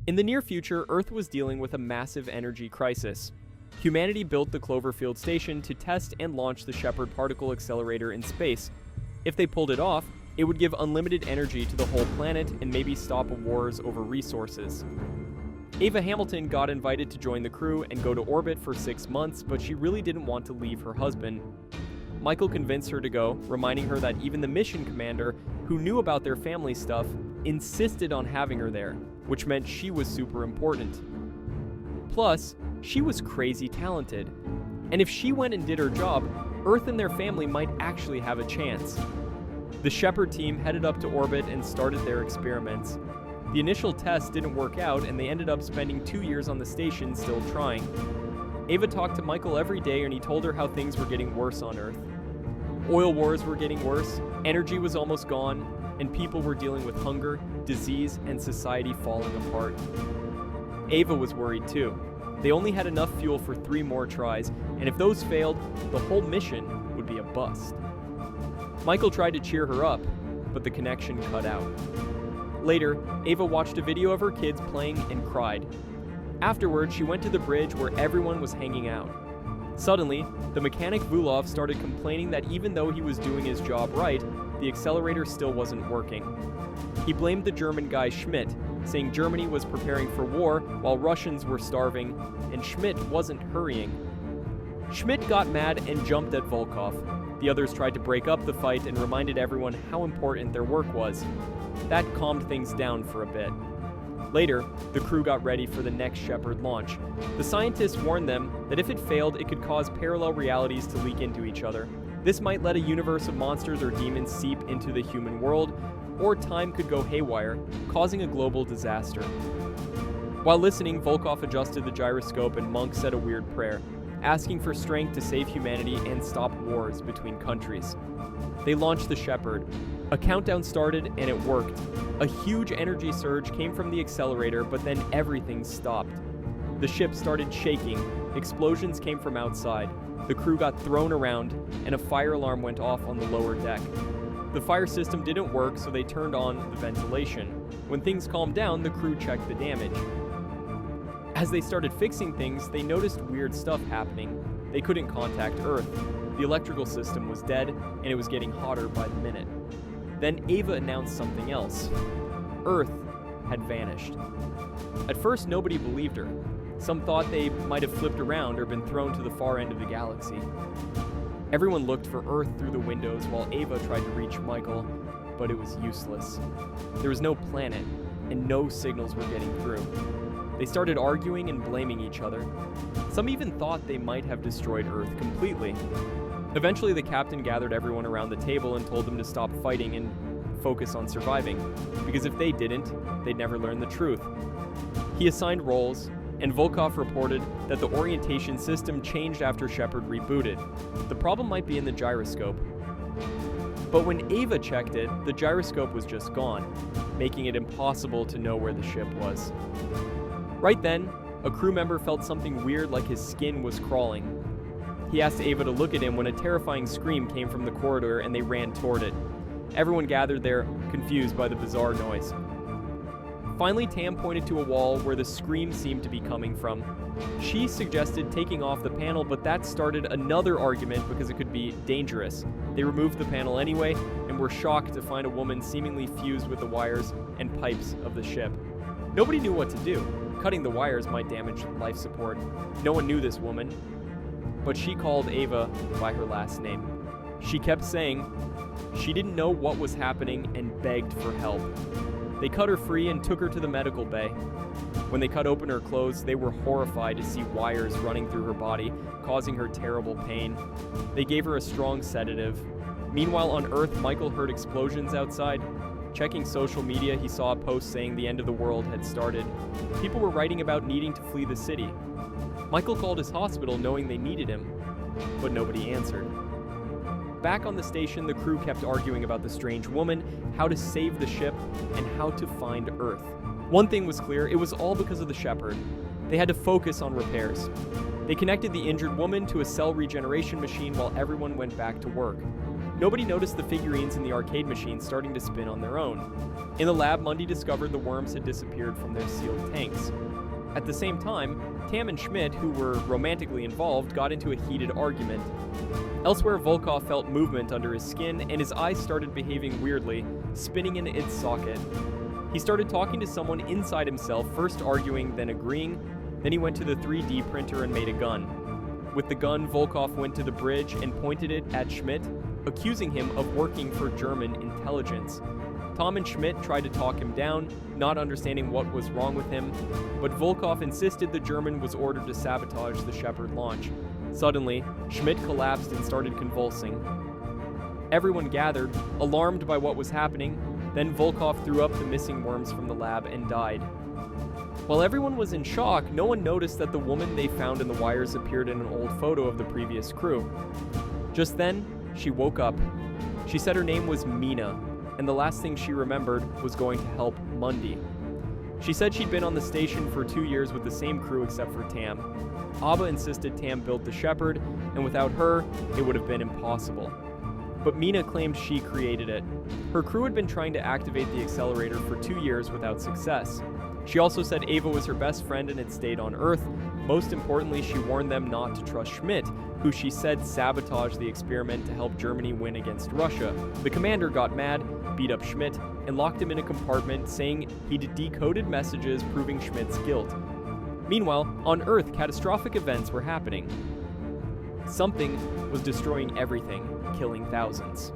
In the near future, Earth was dealing with a massive energy crisis. Humanity built the Cloverfield station to test and launch the Shepard particle accelerator in space. If they pulled it off, it would give unlimited energy to the whole planet and maybe stop wars over resources. Ava Hamilton got invited to join the crew and go to orbit for 6 months, but she really didn't want to leave her husband. Michael convinced her to go, reminding her that even the mission commander, who knew about their family stuff, insisted on having her there, which meant she was super important. Plus, she was crazy talented. And if she went and did her job, Earth and their family might actually have a chance. The Shepard team headed up to orbit and started their experiments. The initial tests didn't work out, and they ended up spending 2 years on the station still trying. Ava talked to Michael every day, and he told her how things were getting worse on Earth. Oil wars were getting worse, energy was almost gone, and people were dealing with hunger, disease, and society falling apart. Ava was worried too. They only had enough fuel for 3 more tries, and if those failed, the whole mission would be a bust. Michael tried to cheer her up, but the connection cut out. Later, Ava watched a video of her kids playing and cried. Afterward, she went to the bridge where everyone was hanging out. Suddenly, the mechanic Vulov started complaining that even though he was doing his job right, the accelerator still wasn't working. He blamed the German guy Schmidt, saying Germany was preparing for war while Russians were starving, and Schmidt wasn't hurrying. Schmidt got mad and jumped at Volkov. The others tried to break up the fight and reminded everyone how important their work was. That calmed things down for a bit. Later, the crew got ready for the next Shepard launch. The scientists warned them that if it failed, it could cause parallel realities to leak into each other. This might let a universe of monsters or demons seep into the human world, or time could go haywire, causing a global disaster. While listening, Volkov adjusted the gyroscope and Monk said a weird prayer, asking for strength to save humanity and stop wars between countries. They launched the Shepard. A countdown started and it worked. A huge energy surge came from the accelerator, but then everything stopped. The ship started shaking, explosions came from outside, the crew got thrown around, and a fire alarm went off on the lower deck. The fire system didn't work, so they turned on the ventilation. When things calmed down, the crew checked the damage. As they started fixing things, they noticed weird stuff happening. They couldn't contact Earth. The electrical system was dead, and it was getting hotter by the minute. Then Ava announced something else. Earth had vanished. At first, nobody believed her. Some thought they might have flipped around or been thrown to the far end of the galaxy. Everyone looked for Earth through the windows while Ava tried to reach Michael, but it was useless. There was no planet, and no signals were getting through. They started arguing and blaming each other. Some even thought they might have destroyed Earth completely. Eventually, the captain gathered everyone around the table and told them to stop fighting and focus on surviving, because if they didn't, they'd never learn the truth. He assigned roles, and Volkov reported that the orientation system changed after Shepard rebooted. The problem might be in the gyroscope. But when Ava checked it, the gyroscope was just gone, making it impossible to know where the ship was. Right then, a crew member felt something weird like his skin was crawling. He asked Ava to look at him when a terrifying scream came from the corridor and they ran toward it. Everyone gathered there, confused by the bizarre noise. Finally, Tam pointed to a wall where the scream seemed to be coming from. She suggested taking off the panel, but that started another argument because it could be dangerous. They removed the panel anyway and were shocked to find a woman seemingly fused with the wires and pipes of the ship. Nobody knew what to do. Cutting the wires might damage life support. No one knew this woman, but she called Ava by her last name. She kept saying she didn't know what was happening and begged for help. They cut her free and took her to the medical bay. When they cut open her clothes, they were horrified to see wires running through her body, causing her terrible pain. They gave her a strong sedative. Meanwhile, on Earth, Michael heard explosions outside. Checking social media, he saw a post saying the end of the world had started. People were writing about needing to flee the city. Michael called his hospital knowing they needed him, but nobody answered. Back on the station, the crew kept arguing about the strange woman, how to save the ship, and how to find Earth. One thing was clear, it was all because of the Shepard. They had to focus on repairs. They connected the injured woman to a cell regeneration machine while everyone went back to work. Nobody noticed the figurines in the arcade machine starting to spin on their own. In the lab, Mundy discovered the worms had disappeared from their sealed tanks. At the same time, Tam and Schmidt, who were romantically involved, got into a heated argument. Elsewhere, Volkov felt movement under his skin, and his eyes started behaving weirdly, spinning in its socket. He started talking to someone inside himself, first arguing, then agreeing. Then he went to the 3D printer and made a gun. With the gun, Volkov went to the bridge and pointed it at Schmidt, accusing him of working for German intelligence. Tom and Schmidt tried to talk him down, not understanding what was wrong with him, but Volkov insisted the German was ordered to sabotage the Shepard launch. Suddenly, Schmidt collapsed and started convulsing. Everyone gathered, alarmed by what was happening. Then Volkov threw up the missing worms from the lab and died. While everyone was in shock, no one noticed that the woman they found in the wires appeared in an old photo of the previous crew. Just then, she woke up. She said her name was Mina, and the last thing she remembered was going to help Mundy. She said she'd been on the station for 2 years with the same crew except for Tam. Abba insisted Tam built the Shepard, and without her, it would have been impossible. But Mina claimed she created it. Her crew had been trying to activate the accelerator for 2 years without success. She also said Ava was her best friend and had stayed on Earth. Most importantly, she warned them not to trust Schmidt, who she said sabotaged the experiment to help Germany win against Russia. The commander got mad, beat up Schmidt, and locked him in a compartment, saying he'd decoded messages proving Schmidt's guilt. Meanwhile, on Earth, catastrophic events were happening. Something was destroying everything, killing thousands.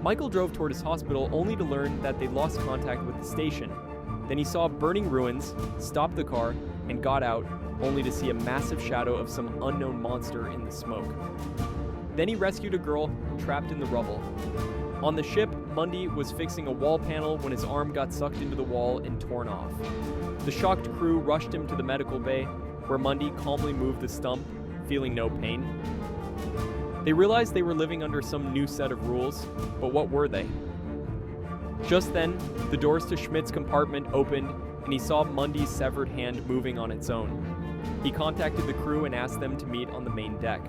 Michael drove toward his hospital only to learn that they'd lost contact with the station. Then he saw burning ruins, stopped the car, and got out, only to see a massive shadow of some unknown monster in the smoke. Then he rescued a girl trapped in the rubble. On the ship, Mundy was fixing a wall panel when his arm got sucked into the wall and torn off. The shocked crew rushed him to the medical bay, where Mundy calmly moved the stump, feeling no pain. They realized they were living under some new set of rules, but what were they? Just then, the doors to Schmidt's compartment opened, and he saw Mundy's severed hand moving on its own. He contacted the crew and asked them to meet on the main deck.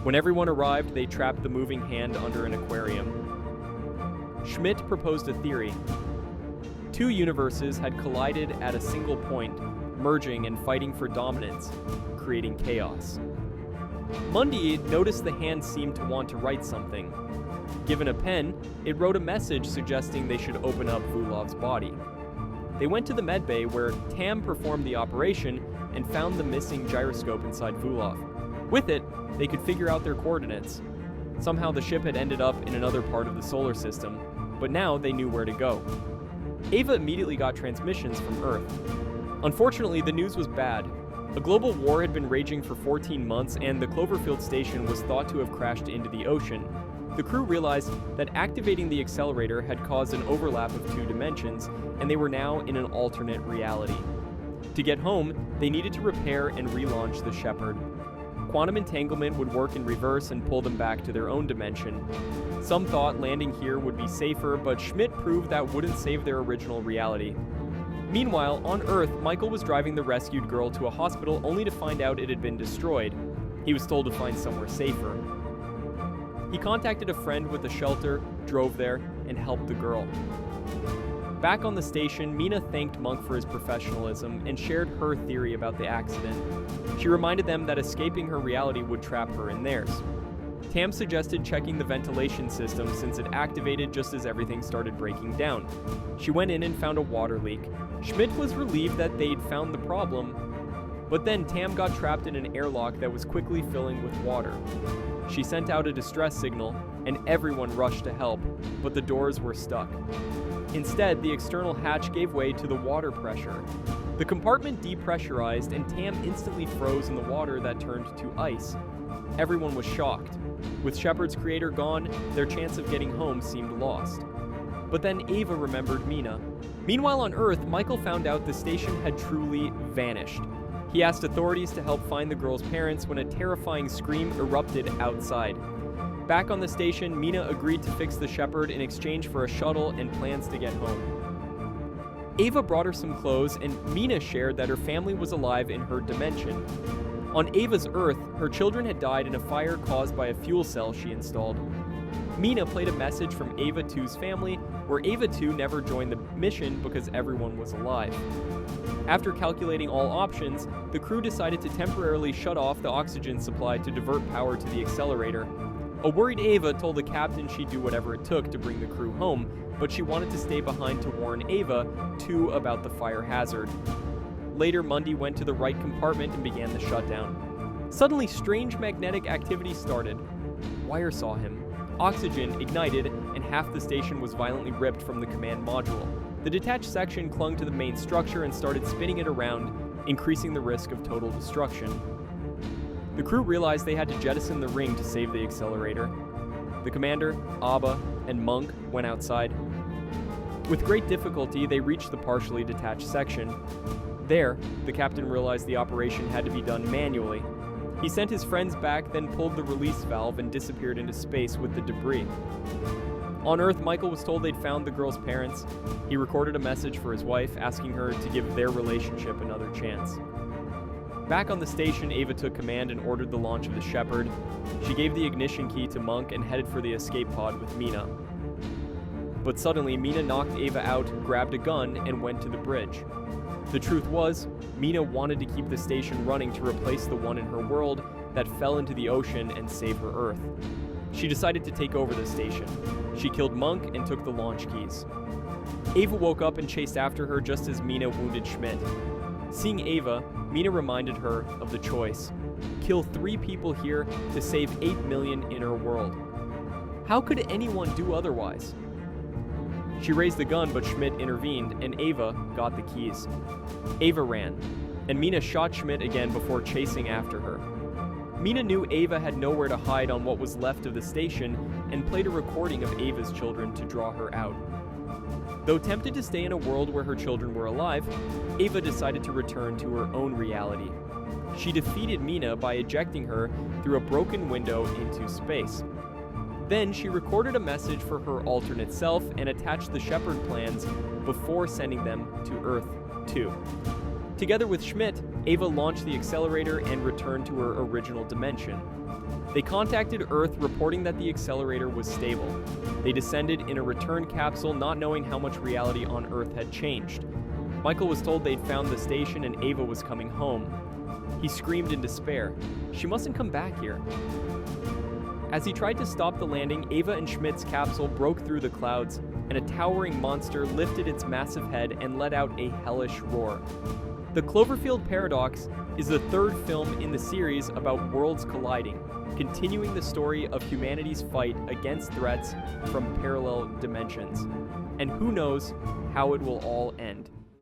When everyone arrived, they trapped the moving hand under an aquarium. Schmidt proposed a theory. 2 universes had collided at a single point, merging and fighting for dominance, creating chaos. Mundy noticed the hand seemed to want to write something. Given a pen, it wrote a message suggesting they should open up Vulov's body. They went to the medbay where Tam performed the operation and found the missing gyroscope inside Vulov. With it, they could figure out their coordinates. Somehow the ship had ended up in another part of the solar system, but now they knew where to go. Ava immediately got transmissions from Earth. Unfortunately, the news was bad. A global war had been raging for 14 months, and the Cloverfield station was thought to have crashed into the ocean. The crew realized that activating the accelerator had caused an overlap of 2 dimensions, and they were now in an alternate reality. To get home, they needed to repair and relaunch the Shepard. Quantum entanglement would work in reverse and pull them back to their own dimension. Some thought landing here would be safer, but Schmidt proved that wouldn't save their original reality. Meanwhile, on Earth, Michael was driving the rescued girl to a hospital only to find out it had been destroyed. He was told to find somewhere safer. He contacted a friend with a shelter, drove there, and helped the girl. Back on the station, Mina thanked Monk for his professionalism and shared her theory about the accident. She reminded them that escaping her reality would trap her in theirs. Tam suggested checking the ventilation system since it activated just as everything started breaking down. She went in and found a water leak. Schmidt was relieved that they'd found the problem, but then Tam got trapped in an airlock that was quickly filling with water. She sent out a distress signal, and everyone rushed to help, but the doors were stuck. Instead, the external hatch gave way to the water pressure. The compartment depressurized, and Tam instantly froze in the water that turned to ice. Everyone was shocked. With Shepard's creator gone, their chance of getting home seemed lost. But then Ava remembered Mina. Meanwhile on Earth, Michael found out the station had truly vanished. He asked authorities to help find the girl's parents when a terrifying scream erupted outside. Back on the station, Mina agreed to fix the Shepard in exchange for a shuttle and plans to get home. Ava brought her some clothes, and Mina shared that her family was alive in her dimension. On Ava's Earth, her children had died in a fire caused by a fuel cell she installed. Mina played a message from Ava 2's family, where Ava 2 never joined the mission because everyone was alive. After calculating all options, the crew decided to temporarily shut off the oxygen supply to divert power to the accelerator. A worried Ava told the captain she'd do whatever it took to bring the crew home, but she wanted to stay behind to warn Ava, too, about the fire hazard. Later, Mundy went to the right compartment and began the shutdown. Suddenly, strange magnetic activity started. Wire saw him. Oxygen ignited, and half the station was violently ripped from the command module. The detached section clung to the main structure and started spinning it around, increasing the risk of total destruction. The crew realized they had to jettison the ring to save the accelerator. The commander, Abba, and Monk went outside. With great difficulty, they reached the partially detached section. There, the captain realized the operation had to be done manually. He sent his friends back, then pulled the release valve and disappeared into space with the debris. On Earth, Michael was told they'd found the girl's parents. He recorded a message for his wife, asking her to give their relationship another chance. Back on the station, Ava took command and ordered the launch of the Shepherd. She gave the ignition key to Monk and headed for the escape pod with Mina. But suddenly, Mina knocked Ava out, grabbed a gun, and went to the bridge. The truth was, Mina wanted to keep the station running to replace the one in her world that fell into the ocean and save her Earth. She decided to take over the station. She killed Monk and took the launch keys. Ava woke up and chased after her just as Mina wounded Schmidt. Seeing Ava, Mina reminded her of the choice: kill 3 people here to save 8 million in her world. How could anyone do otherwise? She raised the gun, but Schmidt intervened, and Ava got the keys. Ava ran, and Mina shot Schmidt again before chasing after her. Mina knew Ava had nowhere to hide on what was left of the station and played a recording of Ava's children to draw her out. Though tempted to stay in a world where her children were alive, Ava decided to return to her own reality. She defeated Mina by ejecting her through a broken window into space. Then she recorded a message for her alternate self and attached the Shepherd plans before sending them to Earth 2. Together with Schmidt, Ava launched the accelerator and returned to her original dimension. They contacted Earth, reporting that the accelerator was stable. They descended in a return capsule, not knowing how much reality on Earth had changed. Michael was told they'd found the station and Ava was coming home. He screamed in despair. She mustn't come back here. As he tried to stop the landing, Ava and Schmidt's capsule broke through the clouds, and a towering monster lifted its massive head and let out a hellish roar. The Cloverfield Paradox is the 3rd film in the series about worlds colliding, continuing the story of humanity's fight against threats from parallel dimensions. And who knows how it will all end.